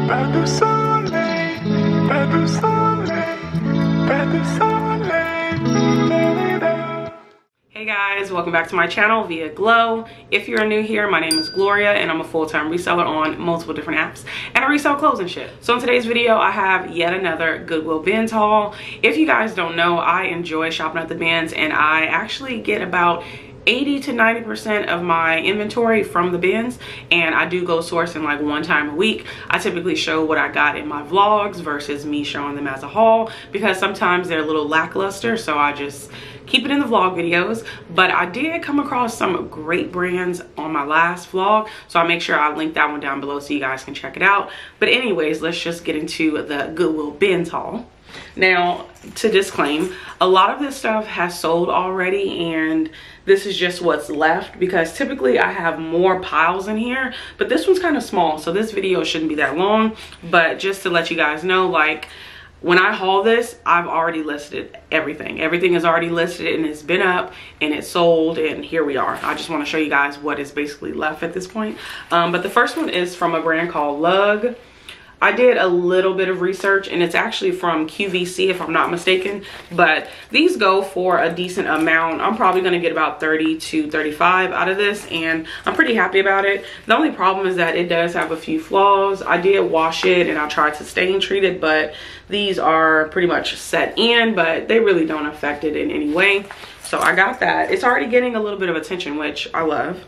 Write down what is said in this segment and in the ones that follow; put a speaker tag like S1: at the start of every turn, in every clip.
S1: 𝕁𝕁𝕁, 𝕁𝕁𝕁. Hey guys, welcome back to my channel via Glow. If you're new here, my name is Gloria and I'm a full-time reseller on multiple different apps and I resell clothes and shit. So in today's video, I have yet another Goodwill bins haul. If you guys don't know, I enjoy shopping at the bins and I actually get about 80 to 90% of my inventory from the bins, and I do go sourcing like one time a week. I typically show what I got in my vlogs versus me showing them as a haul because sometimes they're a little lackluster, so I just keep it in the vlog videos. But I did come across some great brands on my last vlog, so I'll make sure I link that one down below so you guys can check it out. But anyways, let's just get into the Goodwill bins haul. Now, to disclaim, a lot of this stuff has sold already and this is just what's left because typically I have more piles in here, but this one's kind of small, so this video shouldn't be that long. But just to let you guys know, like, when I haul this, I've already listed everything. Everything is already listed and it's been up and it's sold, and here we are. I just want to show you guys what is basically left at this point. But the first one is from a brand called ∞ I did a little bit of research and it's actually from QVC if I'm not mistaken, but these go for a decent amount. I'm probably going to get about 30 to 35 out of this and I'm pretty happy about it. The only problem is that it does have a few flaws. I did wash it and I tried to stain treat it, but these are pretty much set in, but they really don't affect it in any way. So I got that. It's already getting a little bit of attention, which I love.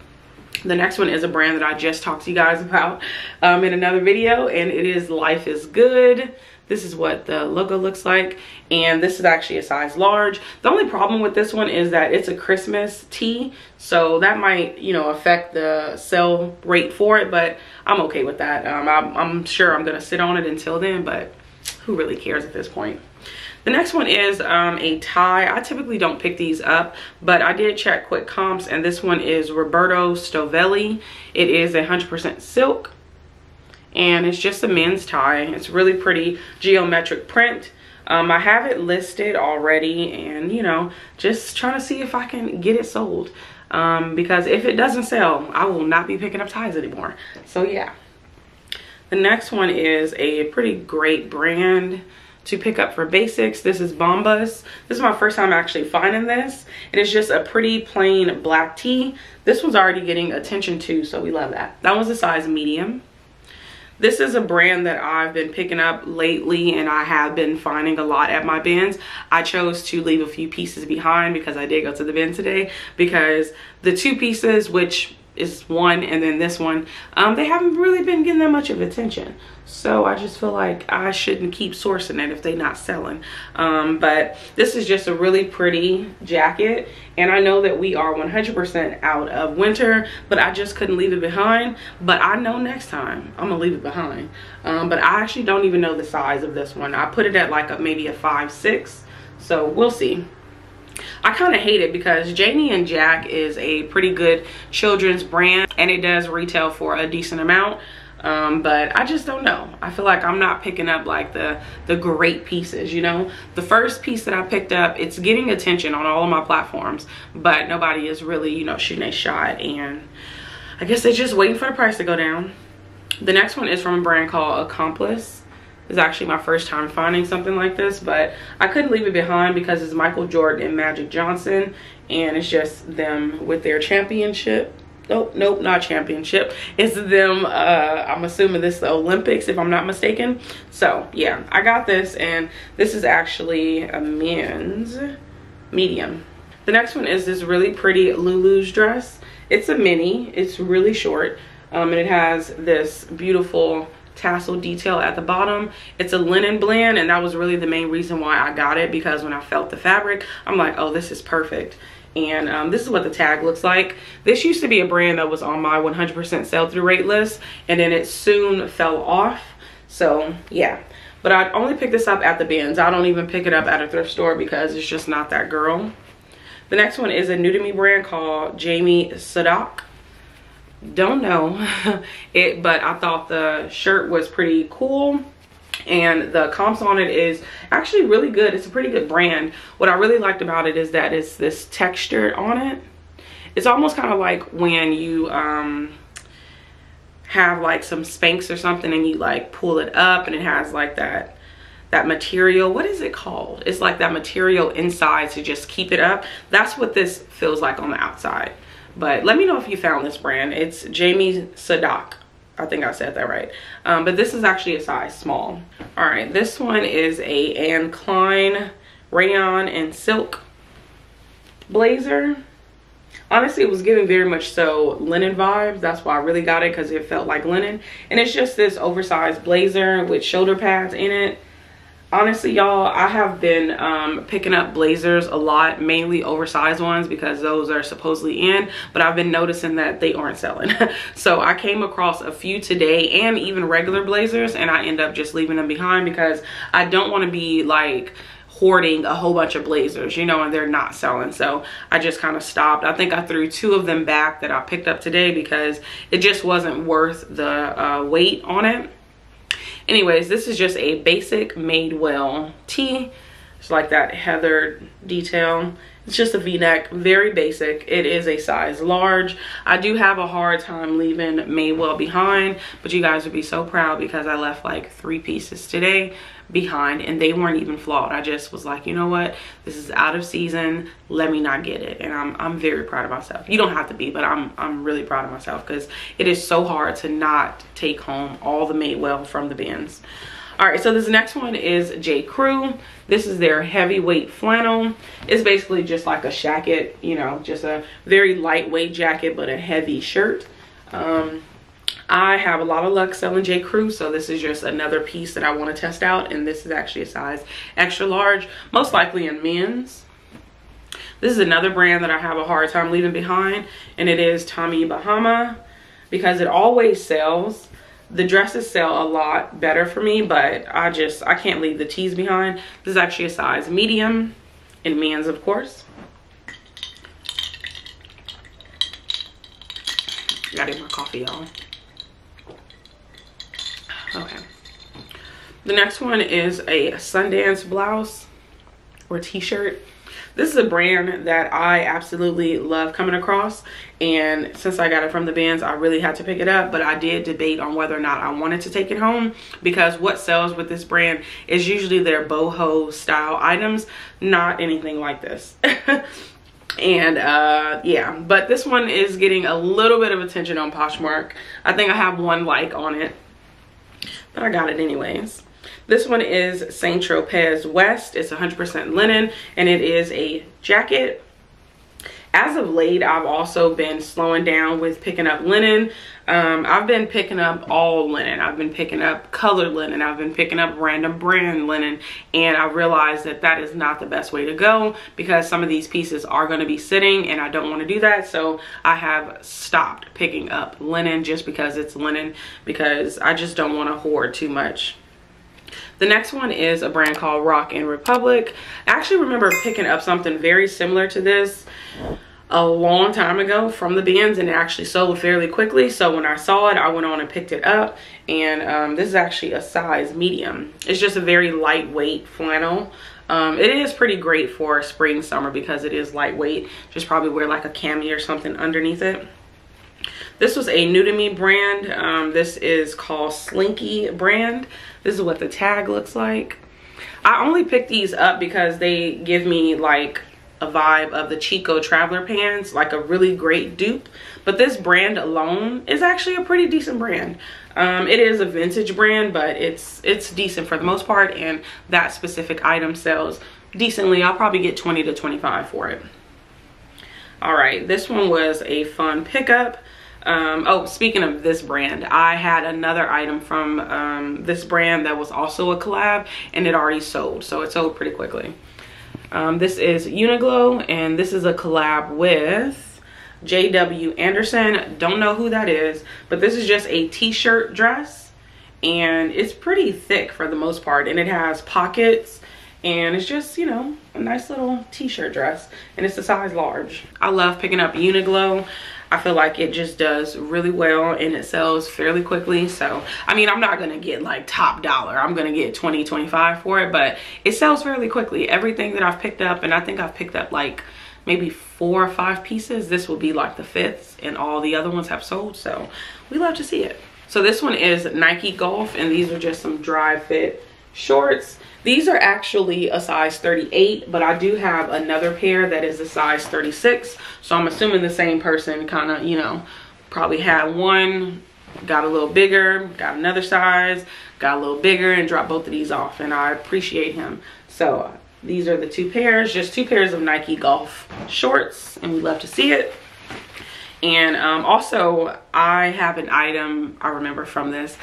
S1: The next one is a brand that I just talked to you guys about in another video, and it is Life is Good. This is what the logo looks like, and this is actually a size large. The only problem with this one is that it's a Christmas tee, so that might, you know, affect the sell rate for it, but I'm okay with that. I'm sure I'm gonna sit on it until then, but who really cares at this point? The next one is a tie. I typically don't pick these up, but I did check quick comps, and this one is Roberto Stovelli. It is 100% silk, and it's just a men's tie. It's really pretty geometric print. I have it listed already, and you know, just trying to see if I can get it sold. Because if it doesn't sell, I will not be picking up ties anymore. So yeah. The next one is a pretty great brand to pick up for basics. This is Bombas. This is my first time actually finding this. It is just a pretty plain black tee. This one's already getting attention too, so we love that. That was a size medium. This is a brand that I've been picking up lately and I have been finding a lot at my bins. I chose to leave a few pieces behind because I did go to the bin today, because the two pieces, which is one and then this one, they haven't really been getting that much of attention, so I just feel like I shouldn't keep sourcing it if they're not selling. But this is just a really pretty jacket, and I know that we are 100% out of winter, but I just couldn't leave it behind. But I know next time I'm gonna leave it behind. But I actually don't even know the size of this one. I put it at like maybe a 5'6", so we'll see. I kind of hate it because Janie and Jack is a pretty good children's brand and it does retail for a decent amount, but I just don't know. I feel like I'm not picking up like the great pieces, you know. The first piece that I picked up, it's getting attention on all of my platforms, but nobody is really, you know, shooting a shot, and I guess they're just waiting for the price to go down. The next one is from a brand called Accomplice. It's actually my first time finding something like this, but I couldn't leave it behind because it's Michael Jordan and Magic Johnson, and it's just them with their championship. Nope, not championship. It's them, I'm assuming this is the Olympics if I'm not mistaken. So yeah, I got this, and this is actually a men's medium. The next one is this really pretty Lulu's dress. It's a mini, it's really short, and it has this beautiful tassel detail at the bottom. It's a linen blend, and that was really the main reason why I got it, because when I felt the fabric, I'm like, oh, this is perfect. And this is what the tag looks like. This used to be a brand that was on my 100% sell-through rate list, and then it soon fell off. So yeah, but I only pick this up at the bins. I don't even pick it up at a thrift store because it's just not that girl. The next one is a new to me brand called Jamie Sadok. Don't know it, but I thought the shirt was pretty cool, and the comps on it is actually really good. It's a pretty good brand. What I really liked about it is that it's this texture on it. It's almost kind of like when you have like some Spanx or something and you like pull it up and it has like that material. What is it called? It's like that material inside to just keep it up. That's what this feels like on the outside. But let me know if you found this brand. It's Jamie Sadak. I think I said that right. But this is actually a size small. All right, this one is a Anne Klein rayon and silk blazer. Honestly, it was giving very much so linen vibes. That's why I really got it, because it felt like linen. And it's just this oversized blazer with shoulder pads in it. Honestly, y'all, I have been picking up blazers a lot, mainly oversized ones, because those are supposedly in, but I've been noticing that they aren't selling. So I came across a few today, and even regular blazers, and I end up just leaving them behind because I don't want to be like hoarding a whole bunch of blazers, you know, and they're not selling. So I just kind of stopped. I think I threw 2 of them back that I picked up today because it just wasn't worth the weight on it. Anyways, this is just a basic Madewell tee. It's like that heathered detail. It's just a v-neck, very basic. It is a size large. I do have a hard time leaving Madewell behind, but you guys would be so proud because I left like 3 pieces today behind and they weren't even flawed. I just was like, you know what, this is out of season, let me not get it. And I'm very proud of myself. You don't have to be, but I'm really proud of myself because it is so hard to not take home all the Madewell from the bins. All right, so this next one is J. Crew. This is their heavyweight flannel. It's basically just like a jacket, you know, just a very lightweight jacket, but a heavy shirt. I have a lot of luck selling J. Crew, so this is just another piece that I want to test out, and this is actually a size extra large, most likely in men's. This is another brand that I have a hard time leaving behind, and it is Tommy Bahama, because it always sells. The dresses sell a lot better for me, but I can't leave the tees behind. This is actually a size medium in men's, of course. Gotta get my coffee, y'all. Okay. The next one is a Sundance blouse or t-shirt. This is a brand that I absolutely love coming across, and since I got it from the bins, I really had to pick it up, but I did debate on whether or not I wanted to take it home, because what sells with this brand is usually their boho style items, not anything like this. And yeah, but this one is getting a little bit of attention on Poshmark. I think I have 1 like on it, but I got it anyways. This one is St. Tropez West. It's 100% linen, and it is a jacket. As of late, I've also been slowing down with picking up linen. I've been picking up all linen. I've been picking up colored linen. I've been picking up random brand linen, and I realized that that is not the best way to go, because some of these pieces are going to be sitting, and I don't want to do that. So I have stopped picking up linen just because it's linen, because I just don't want to hoard too much. The next one is a brand called Rock and Republic. I actually remember picking up something very similar to this a long time ago from the bins, and it actually sold fairly quickly. So when I saw it, I went on and picked it up, and this is actually a size medium. It's just a very lightweight flannel. It is pretty great for spring, summer, because it is lightweight. Just probably wear like a cami or something underneath it. This was a new to me brand. This is called Slinky brand. This is what the tag looks like. I only picked these up because they give me like a vibe of the Chico traveler pants, like a really great dupe. But this brand alone is actually a pretty decent brand. It is a vintage brand, but it's decent for the most part, and that specific item sells decently. I'll probably get 20 to 25 for it. All right, this one was a fun pickup. Oh, speaking of this brand, I had another item from this brand that was also a collab, and it already sold, so it sold pretty quickly. This is Uniqlo, and this is a collab with J.W. Anderson. Don't know who that is, but this is just a t-shirt dress, and it's pretty thick for the most part, and it has pockets, and it's just, you know, a nice little t-shirt dress, and it's a size large. I love picking up Uniqlo. I feel like it just does really well, and it sells fairly quickly. So, I mean, I'm not going to get like top dollar. I'm going to get 20, 25 for it, but it sells fairly quickly. Everything that I've picked up, and I think I've picked up like maybe 4 or 5 pieces. This will be like the 5th, and all the other ones have sold. So we love to see it. So this one is Nike Golf, and these are just some dry fit shorts. These are actually a size 38, but I do have another pair that is a size 36. So I'm assuming the same person kind of, you know, probably had one, got a little bigger, got another size, got a little bigger, and dropped both of these off, and I appreciate him. So these are the two pairs, just two pairs of Nike Golf shorts, and we love to see it. And also I have an item I remember from this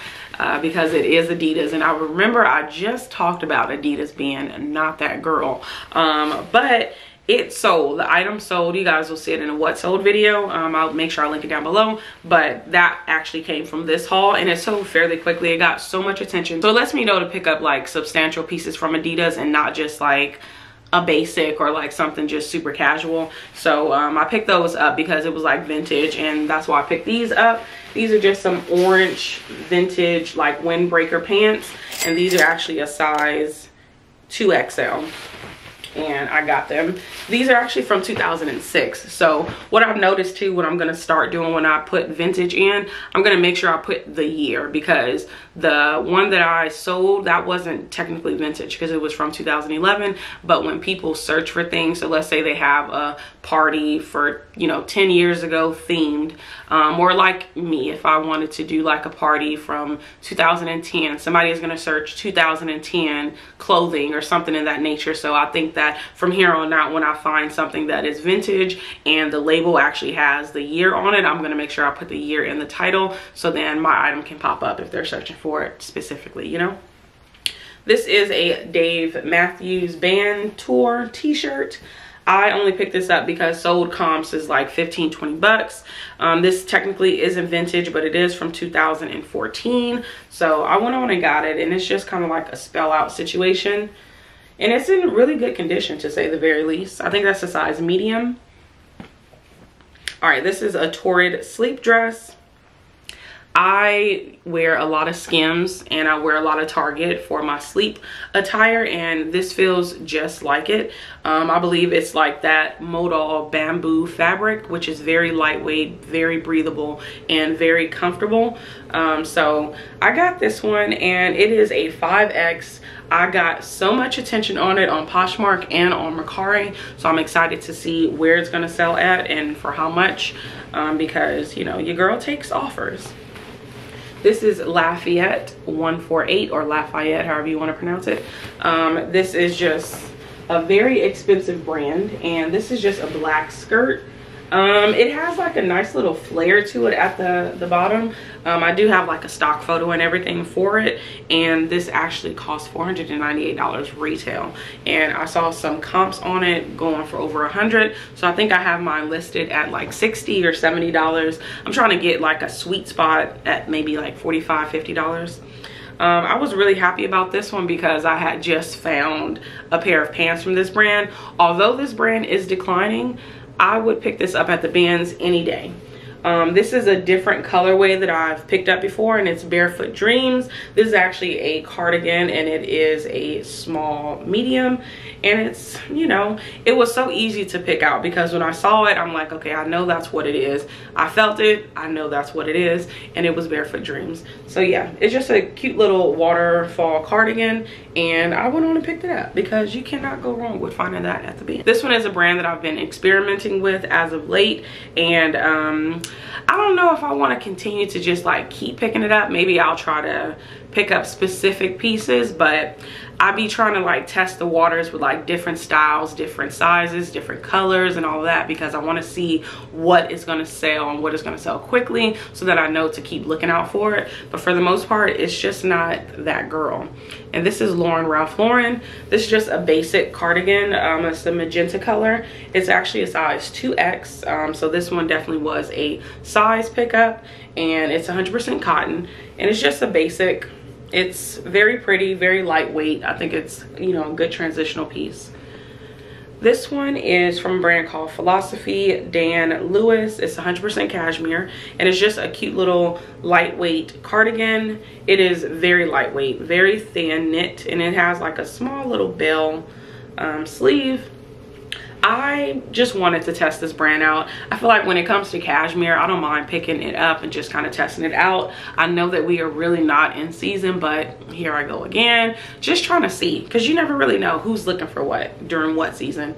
S1: because it is Adidas, and I remember I just talked about Adidas being not that girl, but it sold. The item sold. You guys will see it in a what sold video. I'll make sure I link it down below, but that actually came from this haul, and it sold fairly quickly. It got so much attention, so it lets me know to pick up like substantial pieces from Adidas and not just like a basic or like something just super casual. So I picked those up because it was like vintage, and that's why I picked these up. These are just some orange vintage like windbreaker pants, and these are actually a size 2XL, and I got them. These are actually from 2006. So what I've noticed too, what I'm gonna start doing when I put vintage in, I'm gonna make sure I put the year, because the one that I sold, that wasn't technically vintage because it was from 2011. But when people search for things, so let's say they have a party for, you know, 10 years ago themed, or like me, if I wanted to do like a party from 2010, somebody is gonna search 2010 clothing or something in that nature. So I think that from here on out, when I find something that is vintage and the label actually has the year on it, I'm gonna make sure I put the year in the title, so then my item can pop up if they're searching for it specifically, you know. This is a Dave Matthews Band Tour t-shirt. I only picked this up because sold comps is like 15-20 bucks. This technically isn't vintage, but it is from 2014. So I went on and got it, and it's just kind of like a spell out situation. And it's in really good condition, to say the very least. I think that's a size medium. All right, this is a Torrid sleep dress. I wear a lot of Skims, and I wear a lot of Target for my sleep attire, and this feels just like it. I believe it's like that modal bamboo fabric, which is very lightweight, very breathable, and very comfortable. So I got this one, and it is a 5X. I got so much attention on it on Poshmark and on Mercari, so I'm excited to see where it's gonna sell at and for how much, because, you know, your girl takes offers. This is Lafayette 148, or Lafayette, however you want to pronounce it. This is just a very expensive brand, and this is just a black skirt. It has like a nice little flare to it at the bottom. I do have like a stock photo and everything for it, and this actually cost $498 retail, and I saw some comps on it going for over 100, so I think I have mine listed at like $60 or $70. I'm trying to get like a sweet spot at maybe like $45, $50. I was really happy about this one because I had just found a pair of pants from this brand. Although this brand is declining, I would pick this up at the bins any day. This is a different colorway that I've picked up before, and it's Barefoot Dreams. This is actually a cardigan, and it is a small medium, and it's, you know, it was so easy to pick out because when I saw it, I'm like, okay, I know that's what it is. I felt it, I know that's what it is, and it was Barefoot Dreams. So yeah, it's just a cute little waterfall cardigan, and I went on and picked it up because you cannot go wrong with finding that at the bin. This one is a brand that I've been experimenting with as of late, and I don't know if I want to continue to just like keep picking it up. Maybe I'll try to pick up specific pieces, but I be trying to like test the waters with like different styles, different sizes, different colors, and all of that, because I want to see what is going to sell and what is going to sell quickly, so that I know to keep looking out for it. But for the most part, it's just not that girl. And this is Ralph Lauren. This is just a basic cardigan. It's the magenta color. It's actually a size 2X. So this one definitely was a size pickup, and it's 100% cotton, and it's just a basic. It's very pretty, very lightweight. I think it's, you know, a good transitional piece. This one is from a brand called Philosophy Dan Lewis. It's 100% cashmere, and it's just a cute little lightweight cardigan. It is very lightweight, very thin knit, and it has like a small little bell sleeve. I just wanted to test this brand out. I feel like when it comes to cashmere, I don't mind picking it up and just kind of testing it out. I know that we are really not in season, but here I go again, just trying to see, because you never really know who's looking for what during what season.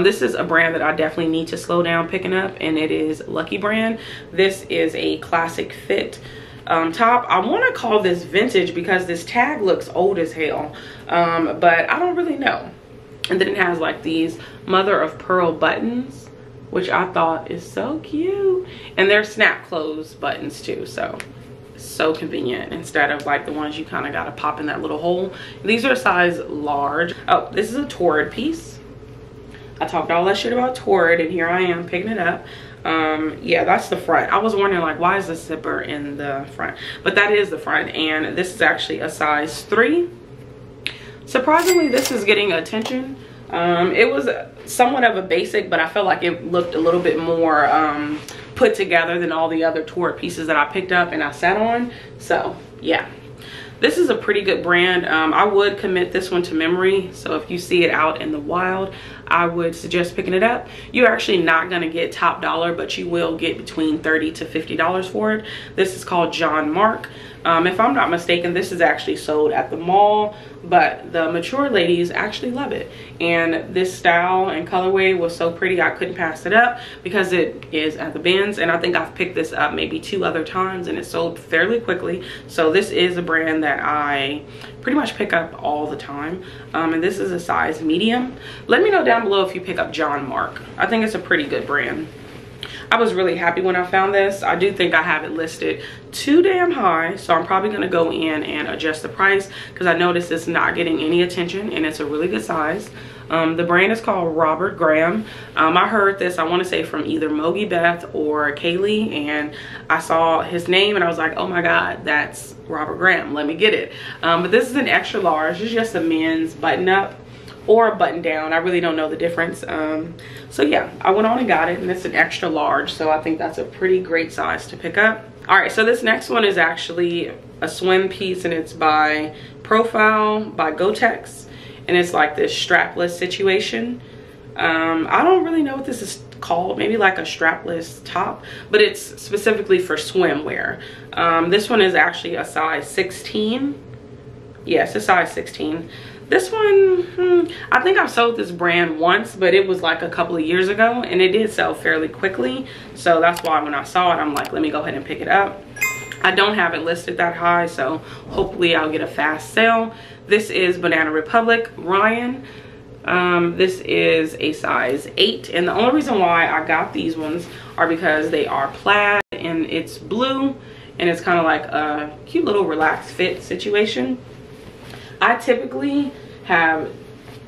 S1: This is a brand that I definitely need to slow down picking up, and it is Lucky brand. This is a classic fit top. I want to call this vintage because this tag looks old as hell, but I don't really know. And then it has like these mother of pearl buttons, which I thought is so cute, and they're snap close buttons too, so convenient instead of like the ones you kind of got to pop in that little hole. These are size large. Oh, this is a Torrid piece. I talked all that shit about Torrid, and here I am picking it up. Yeah, that's the front. I was wondering like, why is the zipper in the front? But that is the front, and this is actually a size 3. Surprisingly, this is getting attention. It was somewhat of a basic, but I felt like it looked a little bit more put together than all the other Torrid pieces that I picked up and I sat on. So yeah, this is a pretty good brand. I would commit this one to memory, so if you see it out in the wild, I would suggest picking it up. You're actually not going to get top dollar, but you will get between $30 to $50 for it. This is called John Mark. If I'm not mistaken, this is actually sold at the mall, but the mature ladies actually love it. And this style and colorway was so pretty, I couldn't pass it up because it is at the bins. And I think I've picked this up maybe 2 other times, and it sold fairly quickly. So this is a brand that I pretty much pick up all the time. And this is a size medium. Let me know down below if you pick up John Mark. I think it's a pretty good brand. I was really happy when I found this. I do think I have it listed too damn high, so I'm probably gonna go in and adjust the price because I noticed it's not getting any attention, and it's a really good size. The brand is called Robert Graham. I heard this, I want to say, from either Mogi Beth or Kaylee, and I saw his name and I was like, oh my god, that's Robert Graham, let me get it. But this is an extra large. It's just a men's button up or a button down. I really don't know the difference. So yeah, I went on and got it, and it's an extra large, so I think that's a pretty great size to pick up. All right, so this next one is actually a swim piece, and it's by Profile by Gotex, and it's like this strapless situation. I don't really know what this is called, maybe like a strapless top, but it's specifically for swimwear. This one is actually a size 16. Yes, a size 16. This one, I think I've sold this brand once, but it was like a couple of years ago, and it did sell fairly quickly. So that's why when I saw it, I'm like, let me go ahead and pick it up. I don't have it listed that high, so hopefully I'll get a fast sale. This is Banana Republic Ryan. This is a size 8, and the only reason why I got these ones are because they are plaid, and it's blue, and it's kind of like a cute little relaxed fit situation. I typically have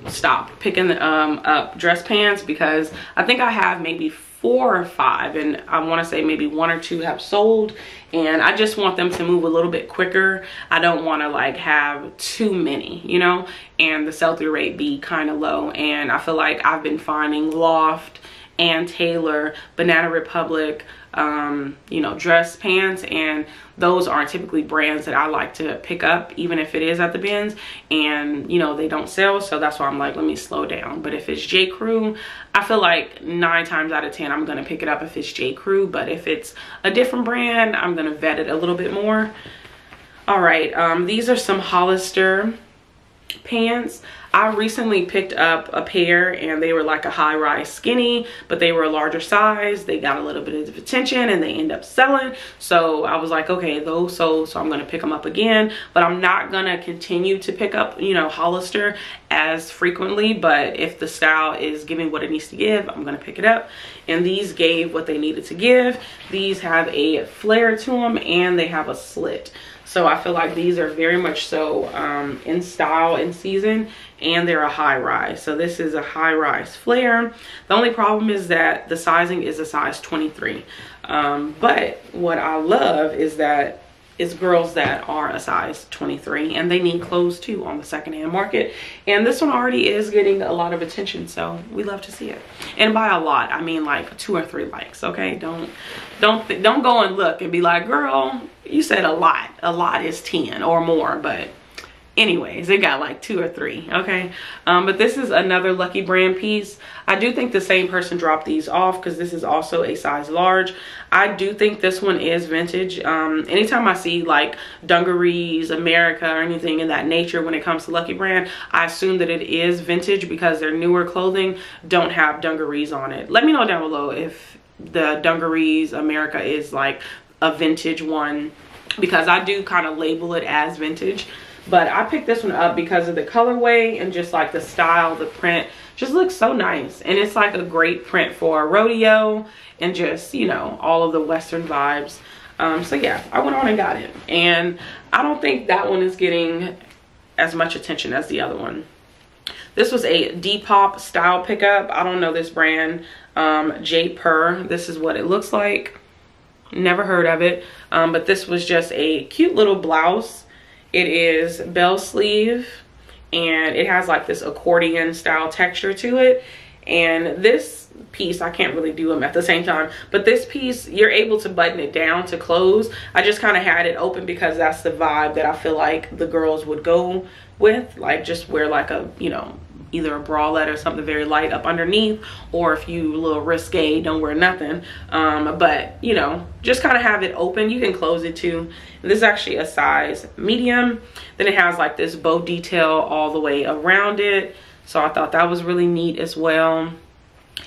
S1: stopped picking up dress pants because I think I have maybe 4 or 5, and I want to say maybe 1 or 2 have sold, and I just want them to move a little bit quicker. I don't want to like have too many, you know, and the sell-through rate be kind of low. And I feel like I've been finding Loft and Taylor, Banana Republic, you know, dress pants, and those aren't typically brands that I like to pick up, even if it is at the bins, and you know, they don't sell. So that's why I'm like, let me slow down. But if it's J. Crew, I feel like 9 times out of 10 I'm gonna pick it up if it's J. Crew. But if it's a different brand, I'm gonna vet it a little bit more. All right, these are some Hollister pants. I recently picked up a pair, and they were like a high-rise skinny, but they were a larger size. They got a little bit of attention, and they end up selling. So I was like, okay, those sold, so I'm gonna pick them up again. But I'm not gonna continue to pick up, you know, Hollister as frequently. But if the style is giving what it needs to give, I'm gonna pick it up. And these gave what they needed to give. These have a flare to them, and they have a slit. So I feel like these are very much so in style, in season, and they're a high rise. So this is a high rise flare. The only problem is that the sizing is a size 23. But what I love is that it's girls that are a size 23, and they need clothes too on the secondhand market. And this one already is getting a lot of attention, so we love to see it. And by a lot, I mean like 2 or 3 likes. Okay, don't go and look and be like, girl, you said a lot. A lot is 10 or more, but anyways, it got like 2 or 3, okay? But this is another Lucky Brand piece. I do think the same person dropped these off because this is also a size large. I do think this one is vintage. Anytime I see like dungarees, America, or anything in that nature when it comes to Lucky Brand, I assume that it is vintage because their newer clothing don't have dungarees on it. Let me know down below if the dungarees America is like a vintage one, because I do kind of label it as vintage. But I picked this one up because of the colorway and just like the style, the print just looks so nice. And it's like a great print for rodeo and just, you know, all of the Western vibes. So yeah, I went on and got it. And I don't think that one is getting as much attention as the other one. This was a Depop style pickup. I don't know this brand, 𝕍𝕀𝔻. This is what it looks like. Never heard of it. But this was just a cute little blouse. It is bell sleeve and it has like this accordion style texture to it. And this piece, I can't really do them at the same time, but this piece, you're able to button it down to close. I just kind of had it open because that's the vibe that I feel like the girls would go with. Like just wear like a, you know, either a bralette or something very light up underneath, or if you a little risque, don't wear nothing. But you know, just kind of have it open. You can close it too. This is actually a size medium. Then it has like this bow detail all the way around it, so I thought that was really neat as well.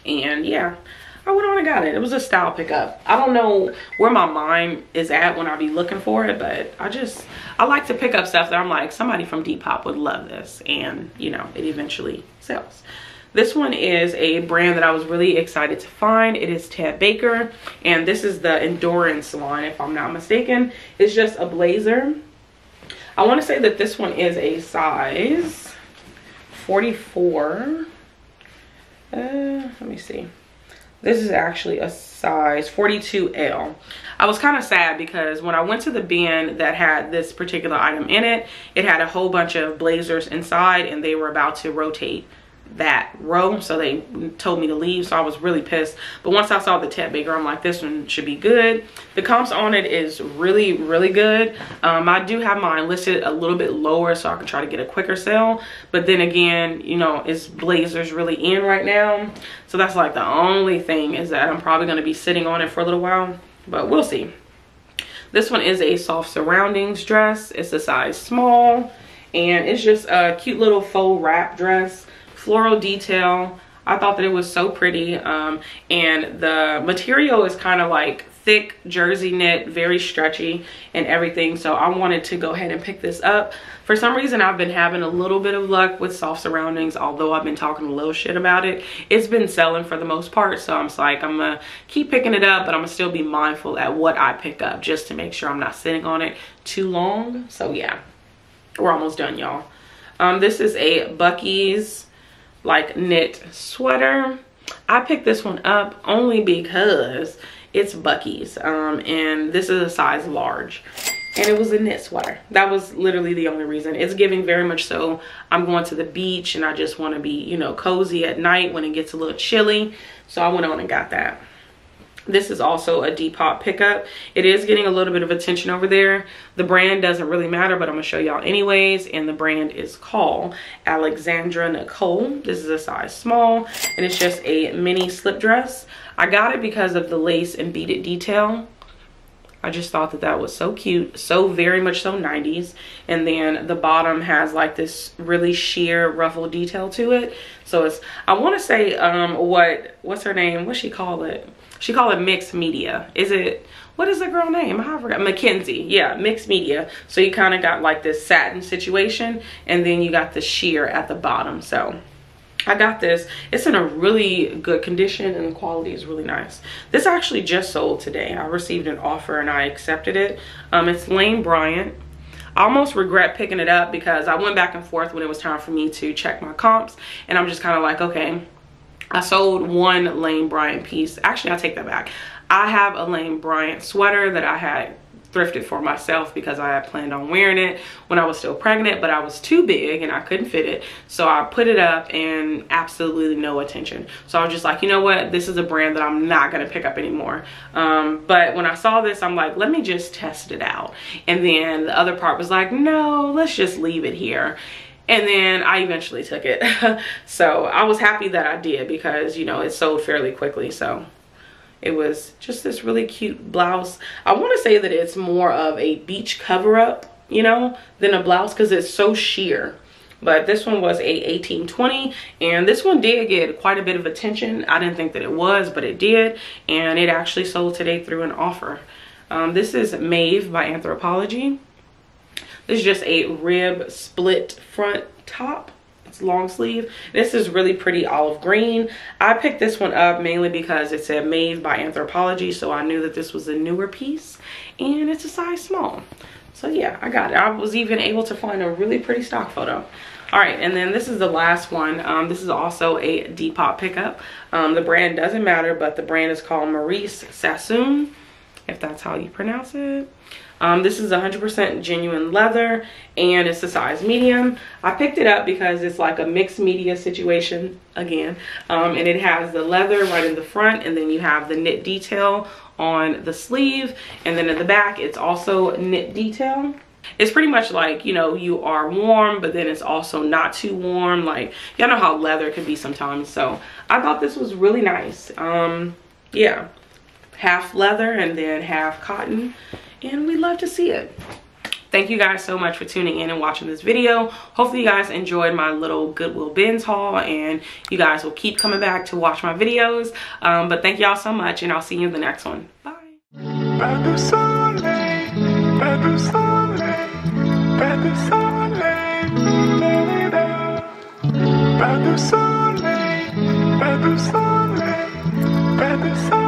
S1: And yeah, I went on and got it. It was a style pickup. I don't know where my mind is at when I be looking for it, but I like to pick up stuff that I'm like, somebody from Depop would love this, and you know, it eventually sells. This one is a brand that I was really excited to find. It is Ted Baker, and this is the Endurance line, if I'm not mistaken. It's just a blazer. I want to say that this one is a size 44. Let me see. This is actually a size 42L. I was kind of sad because when I went to the bin that had this particular item in it, it had a whole bunch of blazers inside and they were about to rotate that row, so they told me to leave, so I was really pissed. But once I saw the Ted Baker, I'm like, this one should be good. The comps on it is really good. I do have mine listed a little bit lower so I can try to get a quicker sale, but then again, you know, is blazers really in right now? So that's like the only thing, is that I'm probably going to be sitting on it for a little while, but we'll see. This one is a soft surroundings dress. It's a size small, and it's just a cute little faux wrap dress. Floral detail. I thought that it was so pretty, and the material is kind of like thick jersey knit, very stretchy and everything, so I wanted to go ahead and pick this up. For some reason, I've been having a little bit of luck with soft surroundings, although I've been talking a little shit about it. It's been selling for the most part, so I'm just like, I'm gonna keep picking it up, but I'm gonna still be mindful at what I pick up just to make sure I'm not sitting on it too long. So yeah, we're almost done, y'all. This is a Buc-ee's like knit sweater. I picked this one up only because it's Buc-ee's, and this is a size large, and it was a knit sweater. That was literally the only reason. It's giving very much so I'm going to the beach and I just want to be, you know, cozy at night when it gets a little chilly, so I went on and got that. This is also a Depop pickup. It is getting a little bit of attention over there. The brand doesn't really matter, but I'm gonna show y'all anyways. And the brand is called Alexandra Nicole. This is a size small, and it's just a mini slip dress. I got it because of the lace and beaded detail. I just thought that that was so cute, so very much so 90s. And then the bottom has like this really sheer ruffle detail to it. So it's, I want to say, what's her name? What's she call it? She called it mixed media. Is it, what is the girl name? I forgot. Mackenzie. Yeah, mixed media. So you kind of got like this satin situation, and then you got the sheer at the bottom. So I got this. It's in a really good condition and the quality is really nice. This actually just sold today. I received an offer and I accepted it. It's Lane Bryant. I almost regret picking it up because I went back and forth when it was time for me to check my comps, and I'm just kind of like, okay, I sold one Lane Bryant piece. Actually, I take that back. I have a Lane Bryant sweater that I had thrifted for myself because I had planned on wearing it when I was still pregnant, but I was too big and I couldn't fit it. So I put it up and absolutely no attention. So I was just like, you know what, this is a brand that I'm not gonna pick up anymore. But when I saw this, I'm like, let me just test it out. And then the other part was like, no, let's just leave it here. And then I eventually took it. So I was happy that I did because, you know, it sold fairly quickly. So it was just this really cute blouse. I want to say that it's more of a beach cover-up, you know, than a blouse because it's so sheer. But this one was a 18-20, and this one did get quite a bit of attention. I didn't think that it was, but it did. And it actually sold today through an offer. This is 𝕃𝕝 by Anthropologie. This is just a rib split front top. It's long sleeve. This is really pretty olive green. I picked this one up mainly because it said 𝕃𝕝 by Anthropologie, so I knew that this was a newer piece, and it's a size small. So yeah, I got it. I was even able to find a really pretty stock photo. All right, and then this is the last one. This is also a Depop pickup. The brand doesn't matter, but the brand is called Maurice Sassoon, if that's how you pronounce it. This is 100% genuine leather, and it's a size medium. I picked it up because it's like a mixed media situation again, and it has the leather right in the front, and then you have the knit detail on the sleeve, and then in the back it's also knit detail. It's pretty much like, you know, you are warm, but then it's also not too warm. Like, y'all know how leather can be sometimes. So I thought this was really nice. Yeah, half leather and then half cotton, and we love to see it. Thank you guys so much for tuning in and watching this video. Hopefully you guys enjoyed my little Goodwill bins haul, and you guys will keep coming back to watch my videos. But thank y'all so much, and I'll see you in the next one. Bye. ♪